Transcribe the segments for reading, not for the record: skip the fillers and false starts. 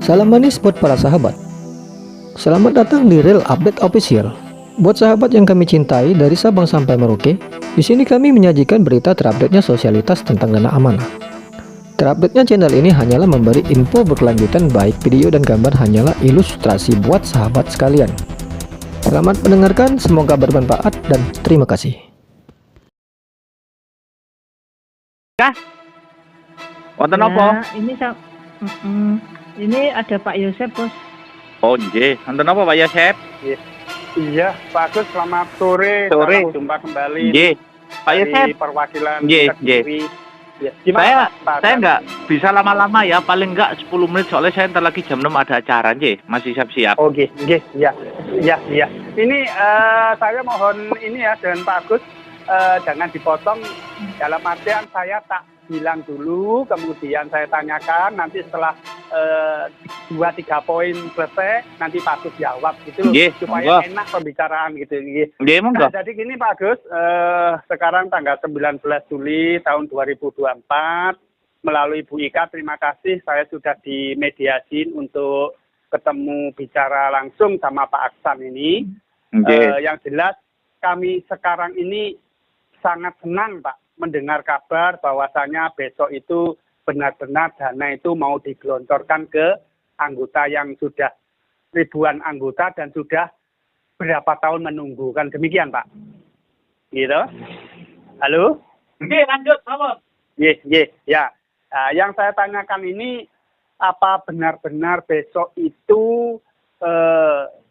Salam manis buat para sahabat. Selamat datang di Real Update Official. Buat sahabat yang kami cintai dari Sabang sampai Merauke, di sini kami menyajikan berita terupdate-nya sosialitas tentang dana amanah. Terupdate-nya channel ini hanyalah memberi info berkelanjutan, baik video dan gambar hanyalah ilustrasi buat sahabat sekalian. Selamat mendengarkan, semoga bermanfaat dan terima kasih. Kah? Wonten apa? Ini ada Pak Yosep, Bos. Oh, nggih. Wonten apa Pak Yosep? Iya, Pak Agus, selamat sore. Sore. Salam jumpa kembali. Nggih. Pak Dari Yosep. perwakilan Nggih, Kediri. Ya, Saya gimana, Pak? saya nggak bisa lama-lama ya, paling nggak 10 menit soalnya saya ntar lagi jam 6 ada acara, nggih. Masih siap-siap. Oh, nggih, iya. Iya. Ini saya mohon ini ya dengan Pak Agus, jangan dipotong dalam artian saya tak bilang dulu, kemudian saya tanyakan, nanti setelah 2-3 poin selesai, nanti Pak Agus jawab gitu loh, Nggih, supaya monggo. enak pembicaraan gitu. Nggih. Nggih, monggo. Nah, jadi gini Pak Agus, sekarang tanggal 19 Juli tahun 2024, melalui Bu Ika, terima kasih saya sudah dimediasiin untuk ketemu bicara langsung sama Pak Aksan ini. Nggih. Yang jelas kami sekarang ini sangat senang Pak mendengar kabar bahwasanya besok itu benar-benar dana itu mau digelontorkan ke anggota yang sudah ribuan anggota dan sudah berapa tahun menunggu, kan demikian Pak? Gitu? Halo? Nggih, lanjut, Pak. Iya. Nah, yang saya tanyakan ini, apa benar-benar besok itu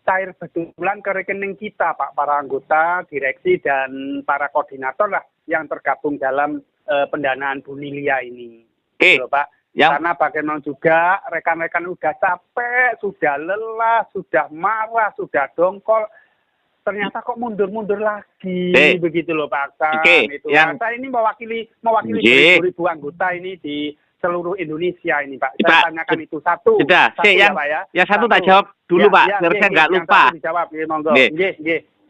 cair betulan ke rekening kita Pak, para anggota, direksi, dan para koordinator lah yang tergabung dalam pendanaan Bu Lilia ini. Oke. Gitu, Pak. Karena bagaimana juga rekan-rekan udah capek, sudah lelah, sudah marah, sudah dongkol, ternyata kok mundur-mundur lagi, begitu loh Pak Aksan. Itu. Yang... Saya ini mewakili ribu anggota ini di seluruh Indonesia ini Pak. Saya tanyakan itu satu. Sudah, ya Pak ya. Yang satu tak jawab dulu Pak, biar saya nggak lupa. Dijawab, monggo.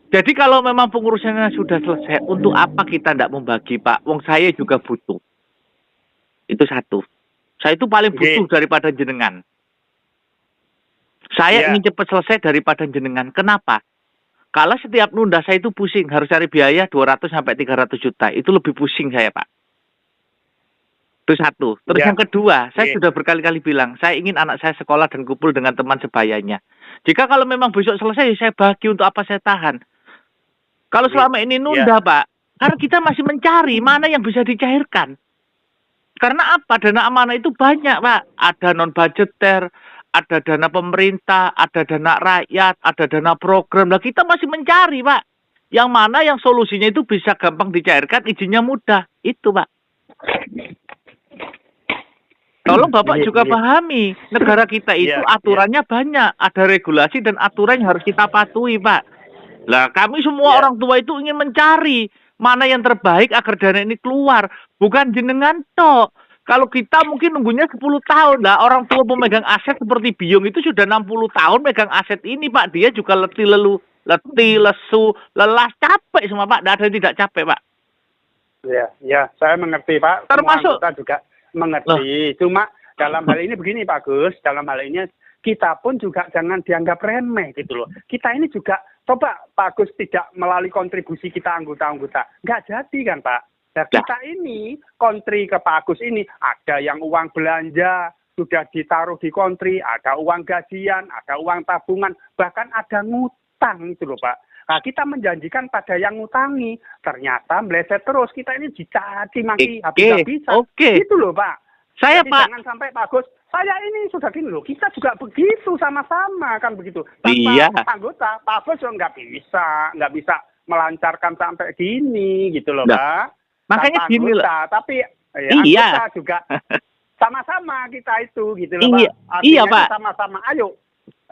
Jadi kalau memang pengurusannya sudah selesai, untuk apa kita tidak membagi Pak? Wong saya juga butuh. Itu satu. Saya itu paling butuh daripada jenengan. Saya ingin cepat selesai daripada jenengan. Kenapa? Kalau setiap nunda saya itu pusing, harus cari biaya 200 sampai 300 juta. Itu lebih pusing saya Pak. Itu satu. Terus yang kedua, saya sudah berkali-kali bilang, saya ingin anak saya sekolah dan kumpul dengan teman sebayanya. Jika kalau memang besok selesai, saya bagi, untuk apa saya tahan. Kalau selama ini nunda Pak, karena kita masih mencari mana yang bisa dicairkan. Karena apa? Dana amanah itu banyak Pak. Ada non-budgeter, ada dana pemerintah, ada dana rakyat, ada dana program. Nah kita masih mencari Pak. Yang mana yang solusinya itu bisa gampang dicairkan, izinnya mudah. Itu Pak. Tolong Bapak juga pahami, negara kita itu aturannya banyak, ada regulasi dan aturan yang harus kita patuhi Pak. Lah kami semua orang tua itu ingin mencari mana yang terbaik agar dana ini keluar, bukan jenengan tok. Kalau kita mungkin nunggunya 10 tahun lah, orang tua pemegang aset seperti Biung itu sudah 60 tahun megang aset ini Pak. Dia juga letih, lesu, lelah, capek semua Pak. Tidak ada yang tidak capek Pak. Ya, saya mengerti Pak. Termasuk kita juga mengerti. Cuma dalam hal ini begini Pak Gus, dalam hal ini kita pun juga jangan dianggap remeh gitu loh. Kita ini juga, coba Pak Gus tidak melalui kontribusi kita anggota-anggota. Nggak jadi kan Pak? Nah, kita ini, kontri ke Pak Agus ini, ada yang uang belanja, sudah ditaruh di kontri, ada uang gajian, ada uang tabungan, bahkan ada ngutang gitu loh Pak. Nah, kita menjanjikan pada yang ngutangi, ternyata meleset terus. Kita ini dicaci maki habis-habisan. Gitu loh Pak. Jadi Pak, jangan sampai Pak Agus, saya ini sudah gini loh, kita juga begitu sama-sama kan begitu. Tanpa anggota, Pak Agus nggak bisa melancarkan sampai gini gitu loh Pak. Makanya gini loh. Tapi anggota juga sama-sama kita itu gitu loh Pak. Artinya Pak. Sama-sama, ayo.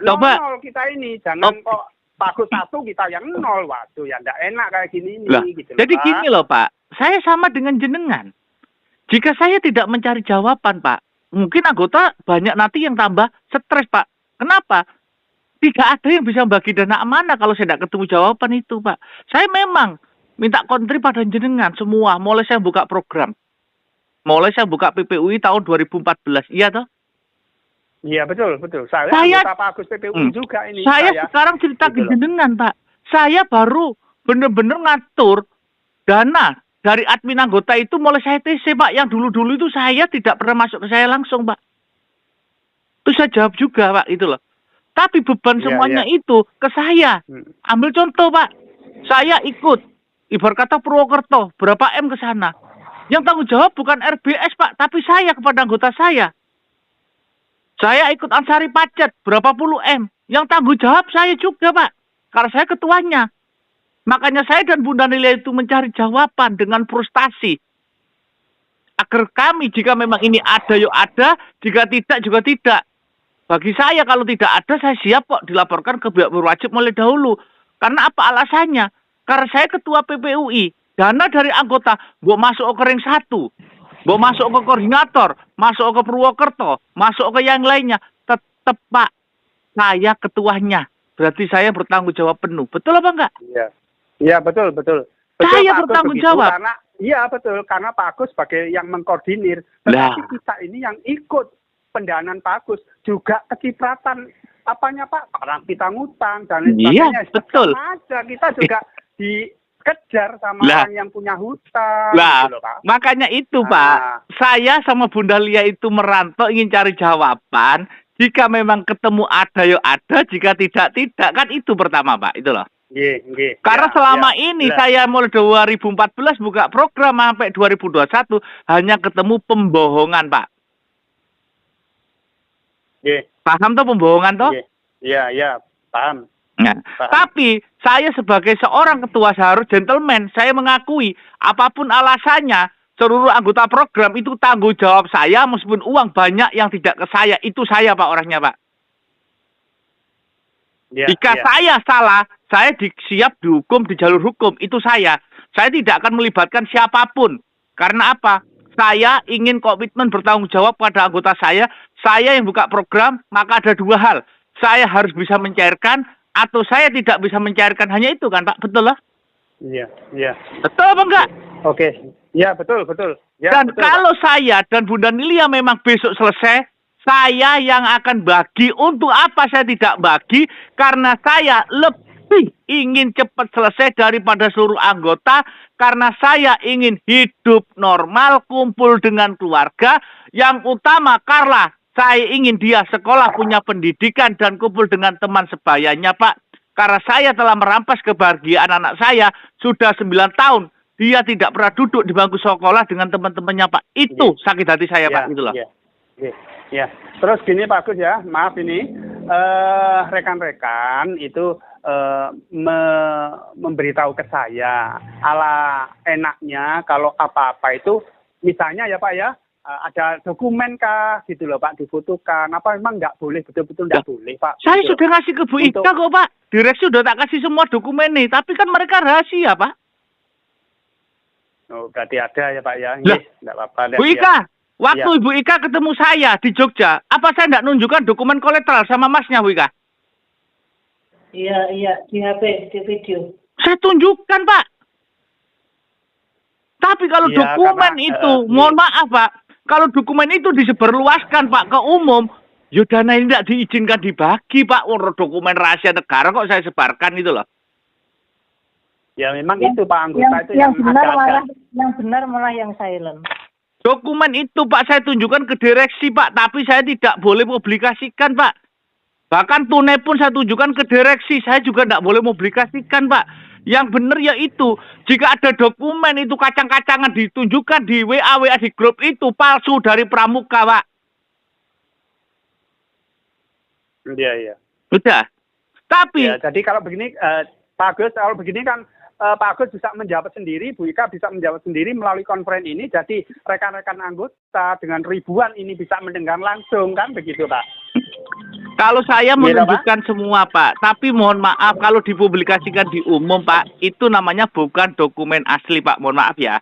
Coba. Nol kita ini, jangan kok Pak satu kita yang nol. Waduh ya enggak enak kayak gini gitu loh, jadi Pak. gini loh Pak, saya sama dengan jenengan. Jika saya tidak mencari jawaban Pak, mungkin anggota banyak nanti yang tambah stres Pak. Kenapa? Tidak ada yang bisa bagi dana amanah kalau saya tidak ketemu jawaban itu Pak. Saya memang minta kontri pada jenengan semua, mulai saya buka program. Mulai saya buka PPUI tahun 2014, iya toh? Iya betul betul. Saya anggota Pak Agus PPU juga ini. Saya sekarang cerita gitu ke jenengan, Pak. Saya baru bener-bener ngatur dana dari admin anggota itu mulai saya TC, Pak. Yang dulu-dulu itu saya tidak pernah masuk ke saya langsung, Pak. Terus saya jawab juga, Pak, itu loh. Tapi beban semuanya itu ke saya. Ambil contoh, Pak. Saya ikut, ibarat kata Purwokerto, berapa M ke sana. Yang tanggung jawab bukan RBS, Pak, tapi saya kepada anggota saya. Saya ikut Ansari Pacet, berapa puluh M. Yang tanggung jawab saya juga, Pak. Karena saya ketuanya. Makanya saya dan Bunda Nilia itu mencari jawaban dengan frustasi. Agar kami, jika memang ini ada, yuk ada. Jika tidak, juga tidak. Bagi saya, kalau tidak ada, saya siap kok dilaporkan ke pihak berwajib mulai dahulu. Karena apa alasannya? Karena saya ketua PPUI. Dana dari anggota, gue masuk ke ring 1. Gue masuk ke koordinator, masuk ke Purwokerto, masuk ke yang lainnya. Tetap, Pak, saya ketuanya. Berarti saya bertanggung jawab penuh. Betul apa enggak? Iya. Iya, betul. Saya bertanggung jawab. Karena, iya, betul. Karena Pak Agus sebagai yang mengkoordinir. Tetapi kita ini yang ikut pendanaan Pak Agus. Juga kecipratan apanya, Pak? Orang kita ngutang dan lain sebagainya. Iya, betul. Aja. Kita juga dikejar sama orang yang punya hutang. Gitu loh, Pak. Makanya itu, Pak. Saya sama Bunda Lia itu merantau ingin cari jawaban. Jika memang ketemu ada, yuk ada. Jika tidak, tidak. Kan itu pertama, Pak. Itu loh. Karena selama ini saya mulai 2014 buka program sampai 2021 hanya ketemu pembohongan, Pak. Paham tuh pembohongan toh? Iya, paham. Nah, tapi saya sebagai seorang ketua seharus gentleman, saya mengakui apapun alasannya, seluruh anggota program itu tanggung jawab saya, meskipun uang banyak yang tidak ke saya, itu saya, Pak, orangnya, Pak. Jika saya salah, saya siap dihukum di jalur hukum, itu saya. Saya tidak akan melibatkan siapapun. Karena apa? Saya ingin komitmen bertanggung jawab pada anggota saya yang buka program, maka ada dua hal. Saya harus bisa mencairkan, atau saya tidak bisa mencairkan, hanya itu kan, Pak? Betul lah? Iya. Betul apa enggak? Oke. Iya, betul. Ya, dan betul, kalau Pak. saya dan Bunda Nilia memang besok selesai, saya yang akan bagi. Untuk apa saya tidak bagi? Karena saya lebih ingin cepat selesai daripada seluruh anggota. Karena saya ingin hidup normal, kumpul dengan keluarga. Yang utama karena saya ingin dia sekolah, punya pendidikan, dan kumpul dengan teman sebayanya, Pak. Karena saya telah merampas kebahagiaan anak saya sudah 9 tahun. Dia tidak pernah duduk di bangku sekolah dengan teman-temannya, Pak. Itu sakit hati saya, Pak. Gitu loh. Iya. Terus gini, Pak Agus ya, maaf ini. Rekan-rekan itu memberitahu ke saya. Ala enaknya kalau apa-apa itu, misalnya ya, Pak ya, ada dokumen kah gitu loh, Pak, difotokan. Apa memang nggak boleh, betul-betul nggak boleh, Pak? Saya gitu sudah ngasih ke Bu Ika kok, Pak. Direksi sudah tak kasih semua dokumen nih. Tapi kan mereka rahasia, Pak. Oh, berarti ada ya, Pak ya. Nggak apa-apa. Bu Ika, waktu Ibu Ika ketemu saya di Jogja, apa saya nggak nunjukkan dokumen kolateral sama masnya, Bu Ika? Iya, di HP, di video. Saya tunjukkan, Pak. Tapi kalau dokumen itu, mohon maaf, Pak. Kalau dokumen itu disebarluaskan, Pak, ke umum, ya dana ini tidak diizinkan dibagi, Pak. Dokumen rahasia negara kok saya sebarkan itu loh. Ya memang itu, Pak, anggota itu yang benar malah yang silent. Dokumen itu, Pak, saya tunjukkan ke direksi, Pak. Tapi saya tidak boleh publikasikan, Pak. Bahkan tunai pun saya tunjukkan ke direksi. Saya juga tidak boleh publikasikan, Pak. Yang benar ya itu. Jika ada dokumen itu kacang-kacangan ditunjukkan di WA di grup itu palsu dari pramuka, Pak. Iya. Sudah. Tapi ya, jadi kalau begini, Pak Agus, kalau begini kan Pak Agus bisa menjawab sendiri, Bu Ika bisa menjawab sendiri melalui konferensi ini. Jadi rekan-rekan anggota dengan ribuan ini bisa mendengar langsung, kan begitu, Pak? Kalau saya menunjukkan semua, Pak. Tapi mohon maaf kalau dipublikasikan di umum, Pak, itu namanya bukan dokumen asli, Pak. Mohon maaf ya.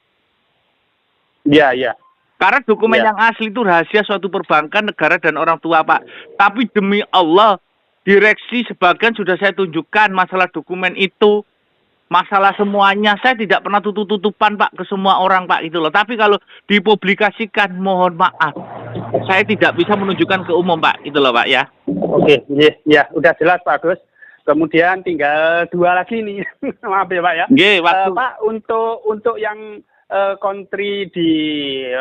Iya. Karena dokumen yang asli itu rahasia suatu perbankan, negara, dan orang tua, Pak. Tapi demi Allah, direksi sebagian sudah saya tunjukkan masalah dokumen itu. Masalah semuanya, saya tidak pernah tutup-tutupan, Pak, ke semua orang, Pak, itu loh. Tapi kalau dipublikasikan, mohon maaf. saya tidak bisa menunjukkan ke umum, Pak. Itu loh, Pak, ya. Oke, ya, udah jelas Pak Agus. Kemudian tinggal 2 lagi nih, maaf ya Pak ya. Nggih, waktu. Pak, untuk yang kontri di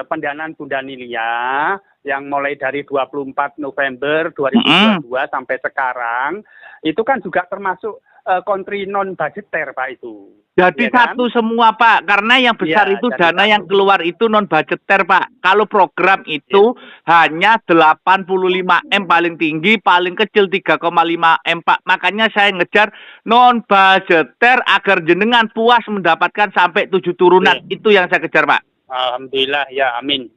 pendanaan Bunda Nilia yang mulai dari 24 November 2022 sampai sekarang, itu kan juga termasuk kontri non budgeter Pak itu. Jadi ya kan? satu semua, Pak, karena yang besar Ya, itu jadi dana satu. yang keluar itu non budgeter, Pak. Kalau program itu hanya 85M paling tinggi, paling kecil 3,5M, Pak. Makanya saya ngejar non budgeter agar jenengan puas mendapatkan sampai 7 turunan. Itu yang saya kejar, Pak. Alhamdulillah ya, amin.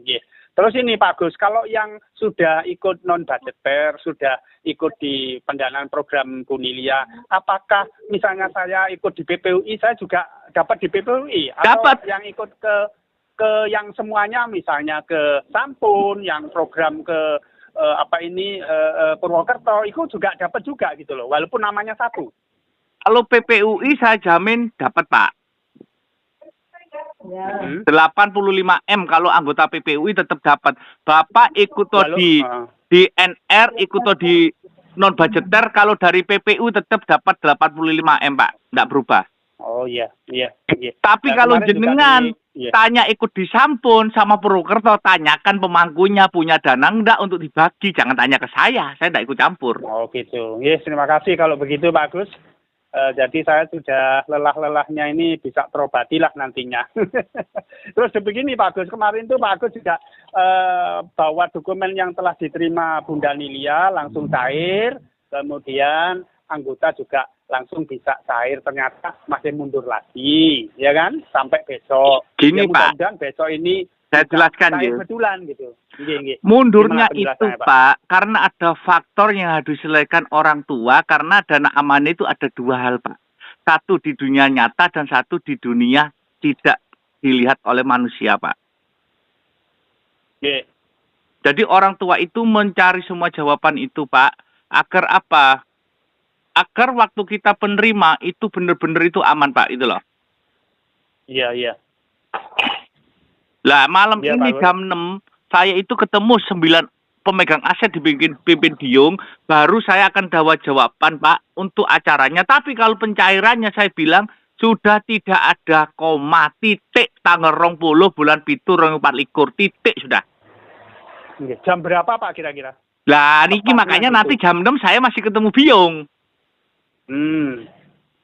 Yeah. Terus ini Pak Gus, kalau yang sudah ikut non budgeter, sudah ikut di pendanaan program Bunilia, apakah misalnya saya ikut di BPUI, saya juga dapat di BPUI? Atau Dapat. yang ikut ke yang semuanya, misalnya ke Sampun, yang program ke Purwokerto, itu juga dapat juga gitu loh, walaupun namanya satu. Kalau PPUI saya jamin dapat, Pak. Ya. 85M kalau anggota PPUI tetap dapat. Bapak ikut di NR, ikut di non budgeter, kalau dari PPU tetap dapat 85M, Pak. Enggak berubah. Oh iya. Tapi Nah, kalau kemarin juga jenengan iya. tanya ikut di Sampun sama Purwokerto, tanyakan pemangkunya punya dana enggak untuk dibagi. Jangan tanya ke saya enggak ikut campur. Oh gitu. Yes, terima kasih kalau begitu Pak Agus. Jadi saya sudah lelah-lelahnya ini bisa terobati lah nantinya. Terus begini Pak Agus, kemarin tuh Pak Agus juga bawa dokumen yang telah diterima Bunda Nilia langsung cair, kemudian anggota juga langsung bisa cair, ternyata masih mundur lagi, ya kan? Sampai besok. Gini, ya, Pak. mudah-mudahan besok ini Saya jelaskan cair ya. betulan gitu. Nggih. Mundurnya Gimana itu, penjelasannya, Pak, karena ada faktor yang harus diselesaikan orang tua, karena dana amanah itu ada 2 hal, Pak. Satu di dunia nyata dan satu di dunia tidak dilihat oleh manusia, Pak. Nggih. Jadi orang tua itu mencari semua jawaban itu, Pak. Agar apa? Agar waktu kita penerima itu benar-benar itu aman, Pak. Itu loh. Iya. Lah malam Ya, ini Pak. jam 6 saya itu ketemu 9 pemegang aset pimpin Diung, baru saya akan jawaban Pak untuk acaranya. Tapi kalau pencairannya saya bilang sudah tidak ada koma, titik, tanggal 20 bulan 7 2024 titik sudah. Nggih. Jam berapa Pak kira-kira? Lah niki Tepatnya makanya gitu. nanti jam 6 saya masih ketemu Biung.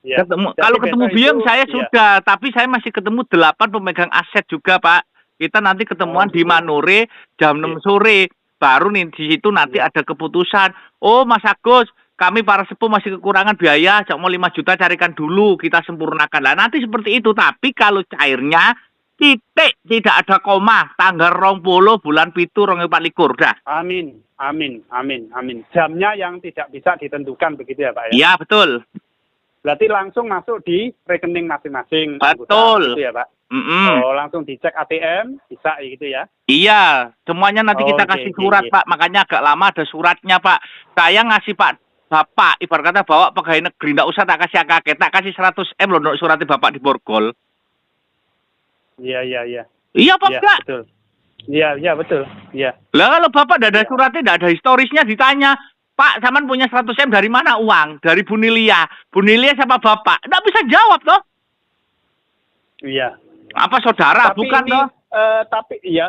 Ya. Kalau ketemu besok Biung itu, saya ya. sudah, tapi saya masih ketemu 8 pemegang aset juga, Pak. Kita nanti ketemuan di gitu. Manore jam 6 sore. Baru nih di situ nanti ada keputusan. Oh, Mas Agus, kami para sepuh masih kekurangan biaya, mau 5 juta carikan dulu, kita sempurnakan. Lah nanti seperti itu, tapi kalau cairnya titik, tidak ada koma, tanggal 20 bulan 7 2024 dah. Amin. Jamnya yang tidak bisa ditentukan begitu ya Pak ya? Iya, betul. Berarti langsung masuk di rekening masing-masing Betul. anggota, gitu ya Pak? Mm-mm. Oh, langsung dicek ATM, bisa gitu ya? Iya, semuanya nanti kita Oke, kasih oke, surat, oke. Pak. Makanya agak lama ada suratnya, Pak. Saya ngasih Bapak, ibarat kata bawa pegawai negeri, nggak usah tak kasih AKK, tak kasih 100M loh untuk suratnya Bapak di borgol. Iya. Iya, Pak, Iya, enggak? betul. Iya, betul. Iya. Lah kalau Bapak nggak ada Iya. suratnya, nggak ada historisnya, ditanya, Pak, Saman punya 100M dari mana uang? Dari Bunilia. Bunilia siapa Bapak? Nggak bisa jawab, toh. Iya. Apa saudara? Bukan, ini, toh.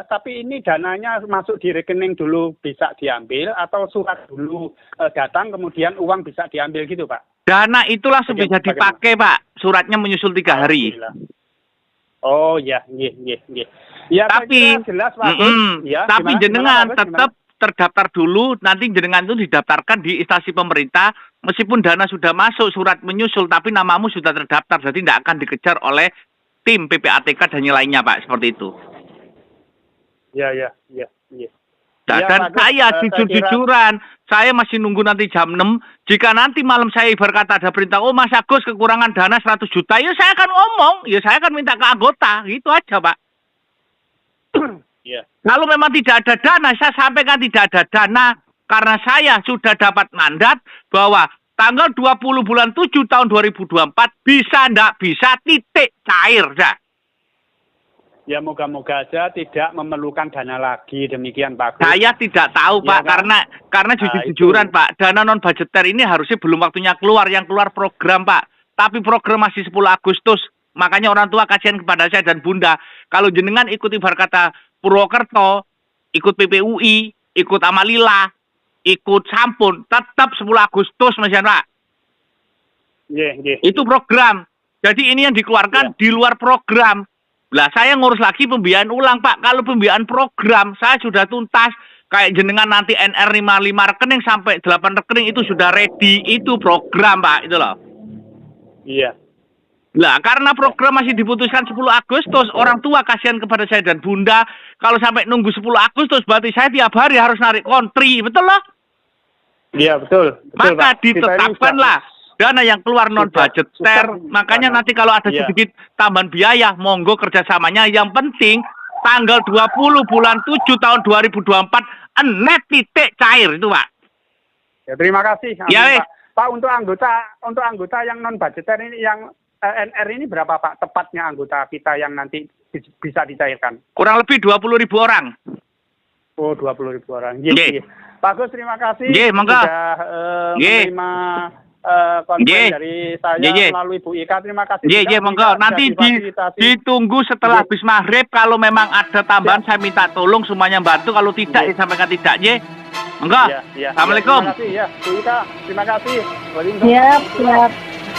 tapi ini dananya masuk di rekening dulu bisa diambil atau surat dulu datang kemudian uang bisa diambil gitu Pak? Dana itu langsung bisa Bagaimana? dipakai, Pak. Suratnya menyusul 3 hari. Alhamdulillah. Oh iya, nggih. Ya, Tapi, saya kira jelas Pak Agus. Ya, tapi gimana, jenengan Pak Agus, tetap terdaftar dulu, nanti jenengan itu didaftarkan di instansi pemerintah, meskipun dana sudah masuk, surat menyusul, tapi namamu sudah terdaftar, jadi tidak akan dikejar oleh tim PPATK dan yang lainnya, Pak, seperti itu. Iya. Nah, Ya, dan Pak Agus, saya saya jujur-jujuran, saya masih nunggu nanti jam 6, jika nanti malam saya berkata ada perintah, oh Mas Agus kekurangan dana 100 juta, ya saya akan ngomong, ya saya akan minta ke anggota, gitu aja, Pak. Iya. Kalau memang tidak ada dana, saya sampaikan tidak ada dana karena saya sudah dapat mandat bahwa tanggal 20 bulan 7 tahun 2024 bisa ndak bisa titik cair dah. Ya moga-moga aja tidak memerlukan dana lagi, demikian Pak Agus. Saya tidak tahu Ya, Pak, kan? karena jujur-jujuran itu. Pak, dana non budgeter ini harusnya belum waktunya keluar, yang keluar program Pak. Tapi program masih 10 Agustus, makanya orang tua kasihan kepada saya dan Bunda. Kalau jenengan ikut ibarat kata Purwokerto, ikut PPUI, ikut Amalila, ikut Sampun, tetap 10 Agustus Mas Yan Pak. Iya. Itu program. Jadi ini yang dikeluarkan di luar program. Lah saya ngurus lagi pembiayaan ulang Pak. Kalau pembiayaan program saya sudah tuntas. Kayak jenengan nanti NR 55 rekening sampai 8 rekening itu sudah ready. Itu program Pak, itu loh. Iya. Lah karena program masih diputuskan 10 Agustus, orang tua kasihan kepada saya dan Bunda. Kalau sampai nunggu 10 Agustus berarti saya tiap hari harus narik kontri, betul loh? Iya, betul. Maka Pak. Kita ini ditetapkanlah dana yang keluar non budgeter. Makanya nanti kalau ada Iya. sedikit tambahan biaya, monggo kerjasamanya. Yang penting tanggal 20 bulan 7 tahun 2024 net titik cair itu Pak. Ya, terima kasih. Ya, Amin, wes. Pak, untuk anggota yang non budgeter ini yang NR ini berapa Pak tepatnya anggota kita yang nanti bisa dicairkan? Kurang lebih 20.000 orang. Oh, 20.000 orang. Nggih. Pak Agus, terima kasih. Nggih, monggo. Sudah Nggih. menerima konten Nggih. dari saya Nggih. melalui Bu Ika. Terima kasih. Iya, juga, iya, Bu monggo. Ika, Nanti sudah difasilitasi. ditunggu setelah Nggih. habis maghrib. Kalau memang ada tambahan, saya minta tolong semuanya bantu. Kalau tidak, Nggih. disampaikan tidak, ya. Monggo. Iya, iya. Assalamualaikum. Terima kasih ya, Bu Ika. Terima kasih. Waalaikumsalam. Siap, siap.